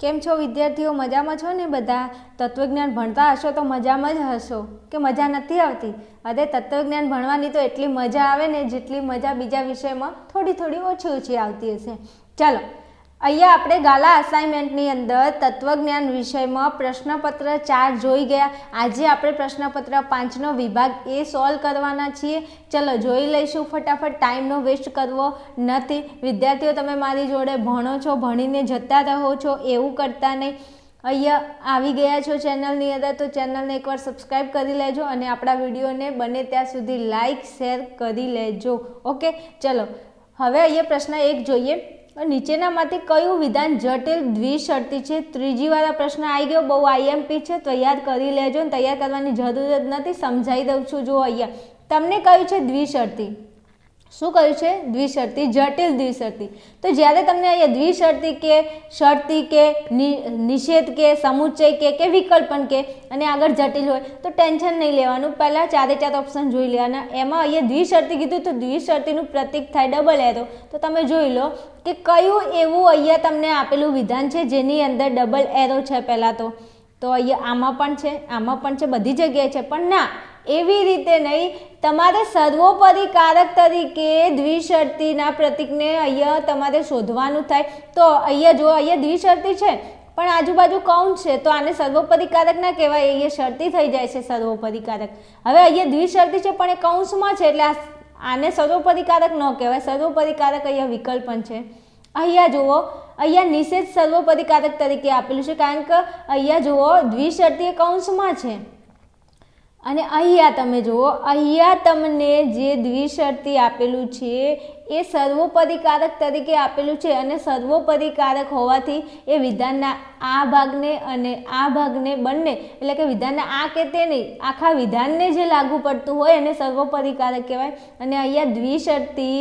કેમ છો વિદ્યાર્થીઓ? મજામાં છો ને બધા? તત્વજ્ઞાન ભણતા હશો તો મજામાં જ હશો કે મજા નથી આવતી? અરે તત્વજ્ઞાન ભણવાની તો એટલી મજા આવે ને જેટલી મજા બીજા વિષયમાં થોડી ઓછી આવતી હશે. ચાલો, અહીંયા આપણે ગાલા અસાઇનમેન્ટની અંદર તત્વજ્ઞાન વિષયમાં પ્રશ્નપત્ર 4 જોઈ ગયા. આજે આપણે પ્રશ્નપત્ર 5નો વિભાગ એ સોલ્વ કરવાના છીએ. ચલો જોઈ લઈશું ફટાફટ, ટાઈમનો વેસ્ટ કરવો નથી. વિદ્યાર્થીઓ, તમે મારી જોડે ભણો છો, ભણીને જતા રહો છો, એવું કરતા નહીં. અહીંયા આવી ગયા છો ચેનલની અંદર તો ચેનલને એકવાર સબસ્ક્રાઈબ કરી લેજો અને આપણા વિડીયોને બને ત્યાં સુધી લાઈક શેર કરી લેજો. ઓકે, ચલો હવે અહીંયા પ્રશ્ન 1 જોઈએ. નીચેનામાંથી કયું વિધાન જટિલ દ્વિશર્તી છે? ત્રીજી વાર પ્રશ્ન આવી ગયો, બહુ આઈએમપી છે, તૈયાર કરી લેજો. ને તૈયાર કરવાની જરૂર જ નથી, સમજાવી દઉં છું. જો અહીંયા તમને કયું છે દ્વિશર્તી? શું કહ્યું છે? દ્વિશર્તી, જટિલ દ્વિશર્તી. તો જ્યારે તમને અહીંયા દ્વિશર્તી કે શર્તી કે નિષેધ કે સમુચ્ચય કે વિકલ્પન કે અને આગળ જટિલ હોય તો ટેન્શન નહીં લેવાનું. પહેલાં 4 ઓપ્શન જોઈ લેવાના. એમાં અહીંયા દ્વિશર્તી કીધું તો દ્વિશર્તીનું પ્રતીક થાય ડબલ એરો. તો તમે જોઈ લો કે કયું એવું અહીંયા તમને આપેલું વિધાન છે જેની અંદર ડબલ એરો છે. પહેલાં તો અહીંયા આમાં પણ છે, બધી જગ્યાએ છે. પણ ના, એવી રીતે નહીં. તમારે સર્વોપરિકારક તરીકે દ્વિશર્તીના પ્રતીકને અહીંયા તમારે શોધવાનું થાય. તો અહીંયા જો અહીંયા દ્વિશર્તી છે પણ આજુબાજુ કૌંસ છે તો આને સર્વોપરિકારક ના કહેવાય, અહીંયા શર્તી થઈ જાય છે સર્વોપરિકારક. હવે અહીંયા દ્વિશર્તી છે પણ એ કૌંસમાં છે એટલે આને સર્વોપરિકારક ન કહેવાય. સર્વોપરિકારક અહીંયા વિકલ્પન છે. અહીંયા જુઓ, અહીંયા નિષેધ સર્વોપરિકારક તરીકે આપેલું છે કારણ કે અહીંયા જુઓ દ્વિશર્તી કૌંસમાં છે. અને અહીંયા તમે જુઓ, અહીંયા તમને જે દ્વિશર્તી આપેલું છે એ સર્વોપરિકારક તરીકે આપેલું છે અને સર્વોપરિકારક હોવાથી એ વિધાનના આ ભાગને અને આ ભાગને બંને, એટલે કે વિધાનના આ કે તે નહીં, આખા વિધાનને જે લાગુ પડતું હોય એને સર્વોપરિકારક કહેવાય. અને અહીંયા દ્વિશર્તી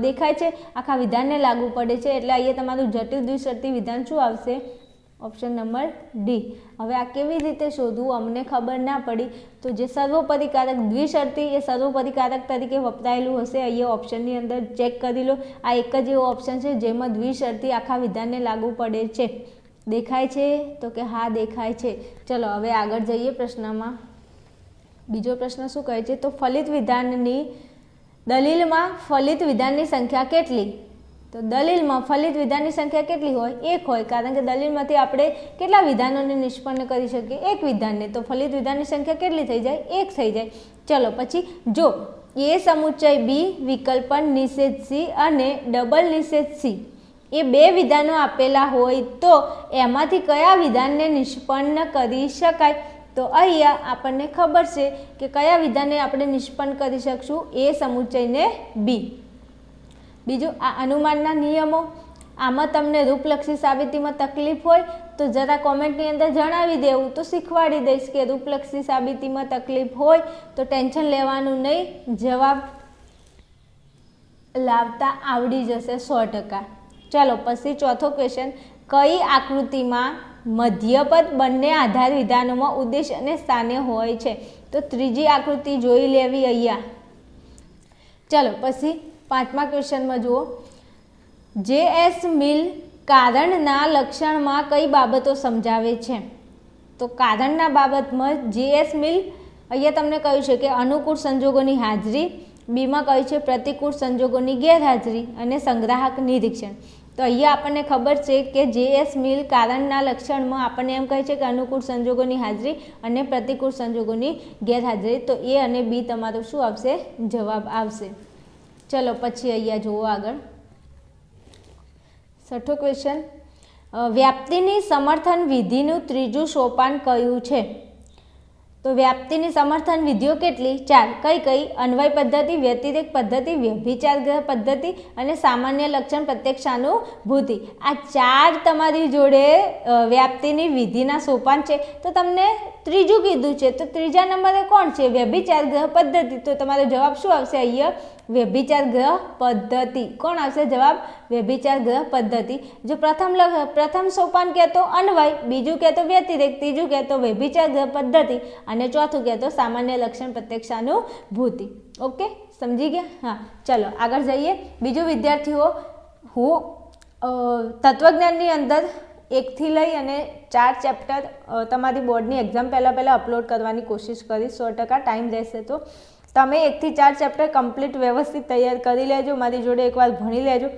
દેખાય છે, આખા વિધાનને લાગુ પડે છે એટલે અહીંયા તમારું જટિલ દ્વિશર્તી વિધાન શું આવશે? Option number D. હવે આ કેવી રીતે શોધવું અમને ખબર ના પડી તો જે સર્વોપરિકારક દ્વિશર્તી એ સર્વોપરિકારક તરીકે વપરાયેલું હશે. અહીંયા ઓપ્શનની અંદર ચેક કરી લો. આ એક જ એવો ઓપ્શન છે જેમાં દ્વિશર્તી આખા વિધાનને લાગુ પડે છે. દેખાય છે? તો કે હા દેખાય છે. ચલો હવે આગળ જઈએ પ્રશ્નમાં. બીજો પ્રશ્ન શું કહે છે? તો ફલિત વિધાનની દલીલમાં ફલિત વિધાનની સંખ્યા કેટલી? તો દલીલમાં ફલિત વિધાનની સંખ્યા કેટલી હોય? 1 હોય, કારણ કે દલીલમાંથી આપણે કેટલા વિધાનોને નિષ્પન્ન કરી શકીએ? 1 વિધાનને. તો ફલિત વિધાનની સંખ્યા કેટલી થઈ જાય? 1 થઈ જાય. ચલો પછી જો એ સમુચ્ચય બી, વિકલ્પન નિષેધ સી અને ડબલ નિષેધ સી એ 2 વિધાનો આપેલા હોય તો એમાંથી કયા વિધાનને નિષ્પન્ન કરી શકાય? તો અહીંયા આપણને ખબર છે કે કયા વિધાનને આપણે નિષ્પન્ન કરી શકશું? એ સમુચ્ચયને બી. બીજું આ અનુમાનના નિયમો, આમાં તમને રૂપલક્ષી સાબિતીમાં તકલીફ હોય તો જરા કોમેન્ટની અંદર જણાવી દેવું તો શીખવાડી દઈશ કે રૂપલક્ષી સાબિતીમાં તકલીફ હોય તો ટેન્શન લેવાનું નહીં, જવાબ લાવતા આવડી જશે 100%. ચલો પછી ચોથો ક્વેશ્ચન, કઈ આકૃતિમાં મધ્યપદ બંને આધાર વિધાનોમાં ઉદ્દેશ અને સ્થાને હોય છે? તો ત્રીજી આકૃતિ જોઈ લેવી અહીંયા. ચલો પછી 5મા ક્વેશ્ચનમાં જુઓ, જે.એસ. મિલ કારણના લક્ષણમાં કઈ બાબતો સમજાવે છે? તો કારણના બાબતમાં જે.એસ. મિલ અહીંયા તમને કહ્યું છે કે અનુકૂળ સંજોગોની હાજરી, બીમાં કહ્યું છે પ્રતિકૂળ સંજોગોની ગેરહાજરી અને સંગ્રાહક નિરીક્ષણ. તો અહીંયા આપણને ખબર છે કે જે.એસ. મિલ કારણના લક્ષણમાં આપણને એમ કહે છે કે અનુકૂળ સંજોગોની હાજરી અને પ્રતિકૂળ સંજોગોની ગેરહાજરી. તો એ અને બી તમારું શું આવશે? જવાબ આવશે. ચલો પછી અહીંયા જુઓ આગળ 6થો ક્વેશ્ચન, વ્યાપ્તિની સમર્થન વિધિનું ત્રીજું સોપાન કયું છે? તો વ્યાપ્તિની સમર્થન વિધિઓ કેટલી? 4. કઈ? અન્વય પદ્ધતિ, વ્યતિરેક પદ્ધતિ, વ્યભિચાર ગ્રહ પદ્ધતિ અને સામાન્ય લક્ષણ પ્રત્યક્ષાનુભૂતિ. આ 4 તમારી જોડે વ્યાપ્તિની વિધિના સોપાન છે. તો તમને ત્રીજું કીધું છે તો ત્રીજા નંબરે કોણ છે? વ્યભિચાર ગ્રહ પદ્ધતિ. તો તમારો જવાબ શું આવશે? અહીંયા વ્યભિચાર ગ્રહ પદ્ધતિ. કોણ આવશે જવાબ? વ્યભિચાર ગ્રહ પદ્ધતિ. જો પ્રથમ સોપાન કહેતો અન્વય, બીજું કહેતો વ્યતિરેક, ત્રીજું કહેતો વ્યભિચાર ગ્રહ પદ્ધતિ અને ચોથું કહેતો સામાન્ય લક્ષણ પ્રત્યક્ષાનુભૂતિ. ઓકે, સમજી ગયા? હા, ચલો આગળ જઈએ. બીજું વિદ્યાર્થીઓ, હું તત્વજ્ઞાનની અંદર 1થી લઈ અને 4 ચેપ્ટર તમારી બોર્ડની એક્ઝામ પહેલાં અપલોડ કરવાની કોશિશ કરીશ. 100% ટાઈમ રહેશે તો તમે 1થી 4 ચેપ્ટર કમ્પ્લીટ વ્યવસ્થિત તૈયાર કરી લેજો. મારી જોડે એકવાર ભણી લેજો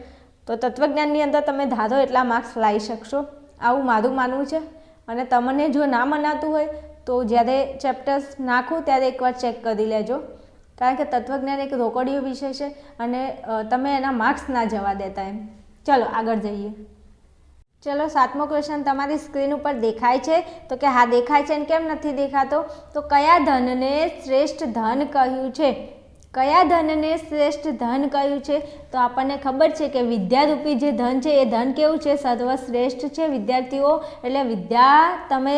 તો તત્વજ્ઞાનની અંદર તમે ધારો એટલા માર્ક્સ લાવી શકશો. આવું મારું માનવું છે. અને તમને જો ના મનાતું હોય તો જ્યારે ચેપ્ટર્સ નાખું ત્યારે એકવાર ચેક કરી લેજો, કારણ કે તત્વજ્ઞાન એક રોકડીયો વિષય છે અને તમે એના માર્ક્સ ના જવા દેતા એમ. ચલો આગળ જઈએ. ચલો 7મો ક્વેશ્ચન તમારી સ્ક્રીન ઉપર દેખાય છે? તો કે હા દેખાય છે. અને કેમ નથી દેખાતો? તો કયા ધનને શ્રેષ્ઠ ધન કહ્યું છે? કયા ધનને શ્રેષ્ઠ ધન કહ્યું છે? તો આપણને ખબર છે કે વિદ્યારૂપી જે ધન છે એ ધન કેવું છે? સર્વશ્રેષ્ઠ છે વિદ્યાર્થીઓ. એટલે વિદ્યા તમે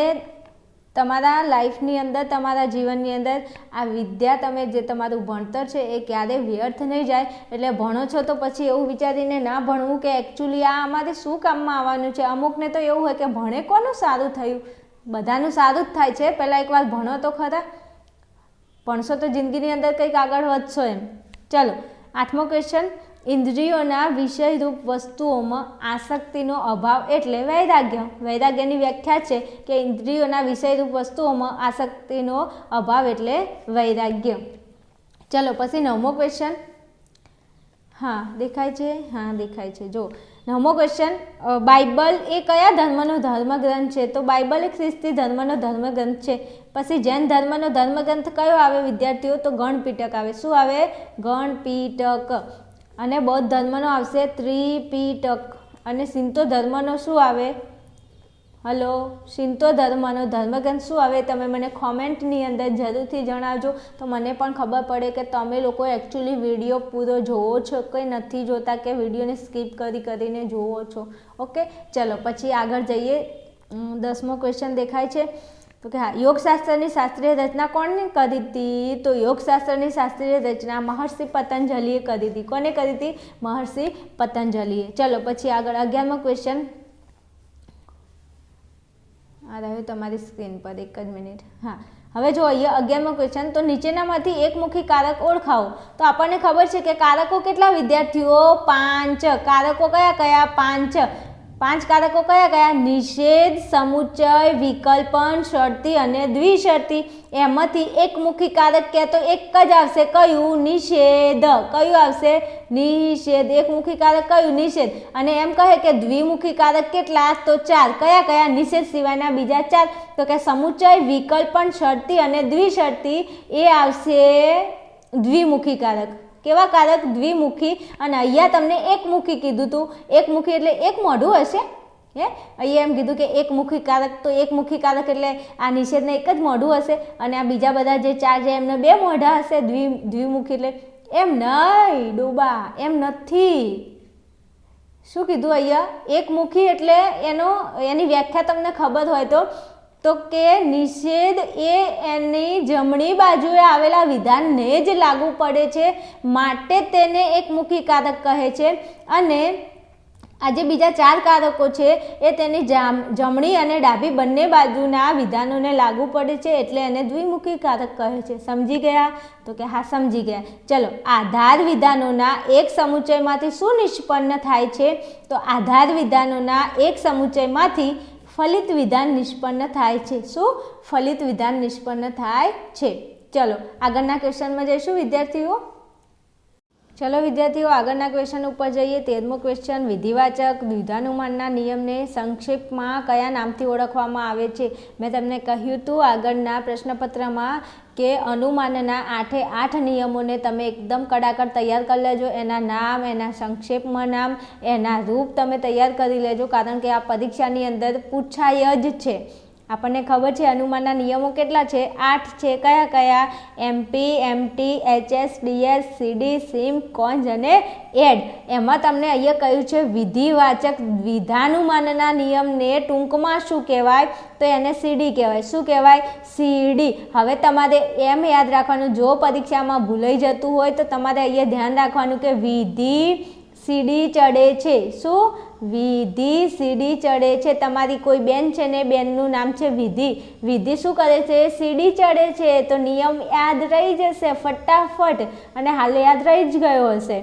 તમારા લાઈફની અંદર, તમારા જીવનની અંદર આ વિદ્યા તમે જે તમારું ભણતર છે એ ક્યારેય વ્યર્થ નહીં જાય. એટલે ભણો છો તો પછી એવું વિચારીને ના ભણવું કે એકચ્યુઅલી આ અમારે શું કામમાં આવવાનું છે. અમુકને તો એવું હોય કે ભણે કોનું સારું થયું? બધાનું સારું જ થાય છે. પહેલાં એકવાર ભણો તો ખરા. ભણશો તો જિંદગીની અંદર કંઈક આગળ વધશો એમ. ચલો 8મો ક્વેશ્ચન. ઇન્દ્રિયોના વિષયરૂપ વસ્તુઓમાં આસક્તિનો અભાવ એટલે વૈરાગ્ય. વૈરાગ્યની વ્યાખ્યા છે કે ઇન્દ્રિયોના વિષયરૂપ વસ્તુઓમાં આસક્તિનો અભાવ એટલે વૈરાગ્ય. ચલો પછી 9મો ક્વેશ્ચન. હા દેખાય છે? હા દેખાય છે. જો 9મો ક્વેશ્ચન. બાઇબલ એ કયા ધર્મનો ધર્મગ્રંથ છે? તો બાઇબલ એ ખ્રિસ્તી ધર્મનો ધર્મગ્રંથ છે. પછી જૈન ધર્મનો ધર્મગ્રંથ કયો આવે વિદ્યાર્થીઓ? તો ગણપીટક આવે. શું આવે? ગણપીટક. અને બૌદ્ધ ધર્મનો આવશે ત્રિપીટક. અને શિન્તો ધર્મનો શું આવે? હલો, શિન્તો ધર્મનો ધર્મગ્રંથ શું આવે? તમે મને કોમેન્ટની અંદર જરૂરથી જણાવજો તો મને પણ ખબર પડે કે તમે લોકો એકચ્યુઅલી વિડીયો પૂરો જોવો છો કે નથી જોતા, કે વિડીયોને સ્કીપ કરીને જોવો છો. ઓકે ચલો પછી આગળ જઈએ. 10મો ક્વેશ્ચન દેખાય છે? તો કે હા યોગશાસ્ત્રની શાસ્ત્રીય રચના કોણે કરી હતી? તો યોગશાસ્ત્રની શાસ્ત્રીય રચના મહર્ષિ પતંજલિએ કરી હતી. કોને કરી હતી? મહર્ષિ પતંજલિએ. ચલો પછી આગળ 11મો ક્વેશ્ચન આ રહ્યો તમારી સ્ક્રીન પર. એક જ મિનિટ. હા હવે જો અહીંયા 11મો ક્વેશ્ચન. તો નીચેનામાંથી એકમુખી કારક ઓળખાવો. તો આપણને ખબર છે કે કારકો કેટલા વિદ્યાર્થીઓ? 5. કારકો કયા કયા? 5. 5 કારકો કયા કયા? નિષેધ, સમુચ્ચય, વિકલ્પન, શરતી અને દ્વિશરતી. એમાંથી એકમુખી કારક કહે તો એક જ આવશે. કયું? નિષેધ. કયું આવશે? નિષેધ. એકમુખી કારક કયું? નિષેધ. અને એમ કહે કે દ્વિમુખી કારક કેટલા? તો 4. કયા કયા? નિષેધ સિવાયના બીજા 4. તો કે સમુચ્ચય, વિકલ્પન, શરતી અને દ્વિશરતી એ આવશે દ્વિમુખી કારક. કેવા કારક? દ્વિમુખી. અને અહીંયા તમને એકમુખી કીધું હતું. એકમુખી એટલે એક મોઢું હશે. અહીંયા એમ કીધું કે એકમુખી કારક, તો એકમુખી કારક એટલે આ નિષેધને એક જ મોઢું હશે અને આ બીજા બધા જે 4 છે એમને 2 મોઢા હશે. દ્વિમુખી એટલે એમ નહીં ડોબા, એમ નથી. શું કીધું અહીંયા? એકમુખી એટલે એની વ્યાખ્યા તમને ખબર હોય તો કે નિષેધ એ એની જમણી બાજુએ આવેલા વિધાનને જ લાગુ પડે છે, માટે તેને એકમુખી કારક કહે છે. અને આ જે બીજા 4 કારકો છે એ તેની જમણી અને ડાબી બંને બાજુના વિધાનોને લાગુ પડે છે, એટલે એને દ્વિમુખી કારક કહે છે. સમજી ગયા? તો કે હા સમજી ગયા. ચલો આધાર વિધાનોના એક સમુચ્ચયમાંથી શું નિષ્પન્ન થાય છે? તો આધાર વિધાનોના એક સમુચ્ચયમાંથી ફલિત વિધાન નિષ્પન્ન થાય છે. શું? ફલિત વિધાન નિષ્પન્ન થાય છે. ચલો આગળના ક્વેશ્ચનમાં જઈશું વિદ્યાર્થીઓ. ચલો વિદ્યાર્થીઓ આગળના ક્વેશ્ચન ઉપર જઈએ. 13મો ક્વેશ્ચન. વિધિવાચક દ્વિધાનુમાનના નિયમને સંક્ષેપમાં કયા નામથી ઓળખવામાં આવે છે? મેં તમને કહ્યું હતું આગળના પ્રશ્નપત્રમાં કે અનુમાનના 8 નિયમોને તમે એકદમ કડાકડ તૈયાર કરી લેજો. એના નામ, એના સંક્ષેપમાં નામ, એના રૂપ તમે તૈયાર કરી લેજો, કારણ કે આ પરીક્ષાની અંદર પૂછાય જ છે. આપણને ખબર છે અનુમાનના નિયમો કેટલા છે? 8 છે. કયા કયા? એમપી, એમટી, એચએસ, ડીએસ, સીડી, સીમ, કોન્જ અને એડ. એમાં તમને અહીંયા કહ્યું છે વિધિવાચક દ્વિધાનુમાનના નિયમને ટૂંકમાં શું કહેવાય? તો એને સીડી કહેવાય. શું કહેવાય? સીડી. હવે તમારે એમ યાદ રાખવાનું, જો પરીક્ષામાં ભૂલાઈ જતું હોય તો તમારે અહીંયા ધ્યાન રાખવાનું કે વિધિ સીડી ચડે છે. શું? વિધિ સીડી ચડે છે. તમારી કોઈ બેન છે ને, બેનનું નામ છે વિધિ. વિધિ શું કરે છે? સીડી ચડે છે. તો નિયમ યાદ રહી જશે ફટાફટ, અને હાલ યાદ રહી જ ગયો હશે.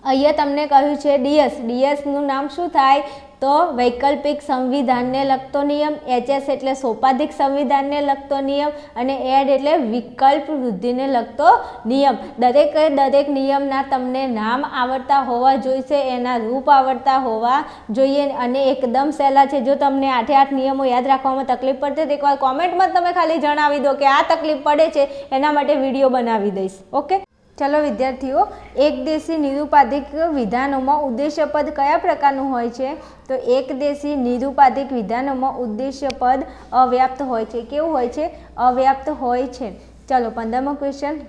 અહીંયા તમને કહ્યું છે ડીએસ. ડીએસનું નામ શું થાય? તો વૈકલ્પિક સંવિધાનને લગતો નિયમ, HS એટલે સોપાધિક સંવિધાનને લગતો નિયમ, અને એડ એટલે વિકલ્પ વૃદ્ધિને લગતો નિયમ. દરેક નિયમના તમને નામ આવડતા હોવા જોઈશે, એના રૂપ આવડતા હોવા જોઈએ, અને એકદમ સહેલા છે. જો તમને 8 નિયમો યાદ રાખવામાં તકલીફ પડતી તો એકવાર કોમેન્ટમાં તમે ખાલી જણાવી દો કે આ તકલીફ પડે છે, એના માટે વિડીયો બનાવી દઈશ. ઓકે, ચલો વિદ્યાર્થીઓ, એકદેશી નિરુપાધિક વિધાનોમાં ઉદ્દેશ્યપદ કયા પ્રકારનું હોય છે? તો એકદેશી નિરુપાધિક વિધાનોમાં ઉદ્દેશ્યપદ અવ્યાપ્ત હોય છે. કેવું હોય છે? અવ્યાપ્ત હોય છે. ચલો 15મો ક્વેશ્ચન,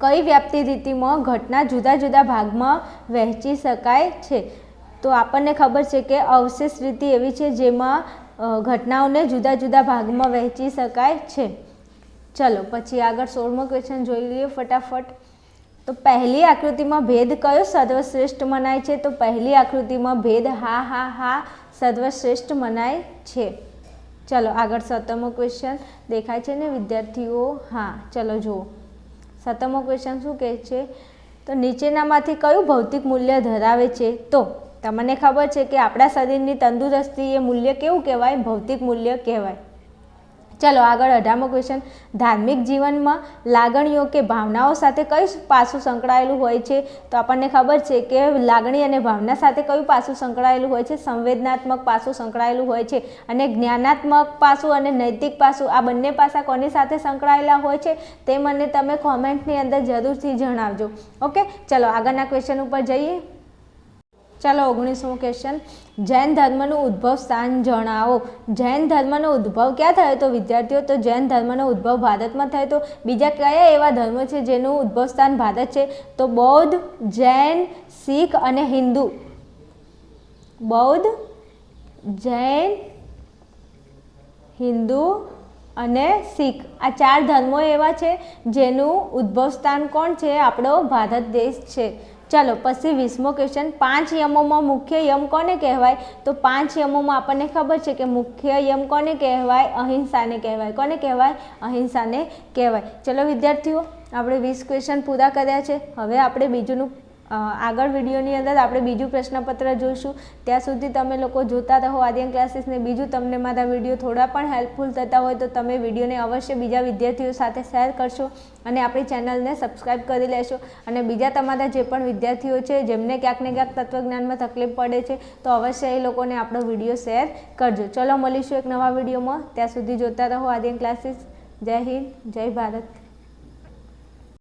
કઈ વ્યાપ્તિ રીતિમાં ઘટના જુદા જુદા ભાગમાં વહેંચી શકાય છે? તો આપણને ખબર છે કે અવશેષ રીતિ એવી છે જેમાં ઘટનાઓને જુદા જુદા ભાગમાં વહેંચી શકાય છે. ચલો પછી આગળ 16મો ક્વેશ્ચન જોઈ લઈએ ફટાફટ. તો પહેલી આકૃતિમાં ભેદ કયો સર્વશ્રેષ્ઠ મનાય છે? તો પહેલી આકૃતિમાં ભેદ હા હા હા સર્વશ્રેષ્ઠ મનાય છે. ચલો આગળ 17મો ક્વેશ્ચન દેખાય છે ને વિદ્યાર્થીઓ? હા, ચલો જુઓ 17મો ક્વેશ્ચન શું કહે છે? તો નીચેનામાંથી કયું ભૌતિક મૂલ્ય ધરાવે છે? તો તમને ખબર છે કે આપણા શરીરની તંદુરસ્તી એ મૂલ્ય કેવું કહેવાય? ભૌતિક મૂલ્ય કહેવાય. ચલો આગળ 18મો ક્વેશ્ચન, ધાર્મિક જીવનમાં લાગણીઓ કે ભાવનાઓ સાથે કયું પાસું સંકળાયેલું હોય છે? તો આપણને ખબર છે કે લાગણી અને ભાવના સાથે કયું પાસું સંકળાયેલું હોય છે? સંવેદનાત્મક પાસું સંકળાયેલું હોય છે. અને જ્ઞાનાત્મક પાસું અને નૈતિક પાસું આ બંને પાસા કોની સાથે સંકળાયેલા હોય છે તે મને તમે કોમેન્ટની અંદર જરૂરથી જણાવજો. ઓકે, ચલો આગળના ક્વેશ્ચન ઉપર જઈએ. ચાલો 19મો ક્વેશ્ચન, જૈન ધર્મનું ઉદ્ભવ સ્થાન જણાવો. જૈન ધર્મનો ઉદ્ભવ ક્યાં થયો? તો વિદ્યાર્થીઓ, તો જૈન ધર્મનો ઉદ્ભવ ભારતમાં થયો. તો બીજા કયા એવા ધર્મો છે જેનું ઉદ્ભવ સ્થાન ભારત છે? તો બૌદ્ધ, જૈન, શીખ અને હિન્દુ. બૌદ્ધ, જૈન, હિન્દુ અને શીખ, આ 4 ધર્મો એવા છે જેનું ઉદ્ભવ સ્થાન કોણ છે? આપણો ભારત દેશ છે. ચાલો પછી 20મો ક્વેશ્ચન, 5 યમોમાં મુખ્ય યમ કોને કહેવાય? તો 5 યમોમાં આપણને ખબર છે કે મુખ્ય યમ કોને કહેવાય? અહિંસાને કહેવાય. કોને કહેવાય? અહિંસાને કહેવાય. ચલો વિદ્યાર્થીઓ, આપણે 20 ક્વેશ્ચન પૂરા કર્યા છે. હવે આપણે બીજું આગળ વિડીયોની અંદર આપણે બીજું પ્રશ્નપત્ર જોઈશું. ત્યાં સુધી તમે લોકો જોતા રહો આર્યન ક્લાસીસને. બીજું તમને મારા વિડીયો થોડા પણ હેલ્પફુલ થતા હોય તો તમે વિડીયોને અવશ્ય બીજા વિદ્યાર્થીઓ સાથે શેર કરશો અને આપણી ચેનલને સબસ્ક્રાઈબ કરી લેશો. અને બીજા તમારા જે પણ વિદ્યાર્થીઓ છે જેમને ક્યાંક ને ક્યાંક તત્વજ્ઞાનમાં તકલીફ પડે છે તો અવશ્ય એ લોકોને આપણો વિડીયો શેર કરજો. ચલો મળીશું એક નવા વિડીયોમાં. ત્યાં સુધી જોતા રહો આર્યન ક્લાસીસ. જય હિન્દ, જય ભારત.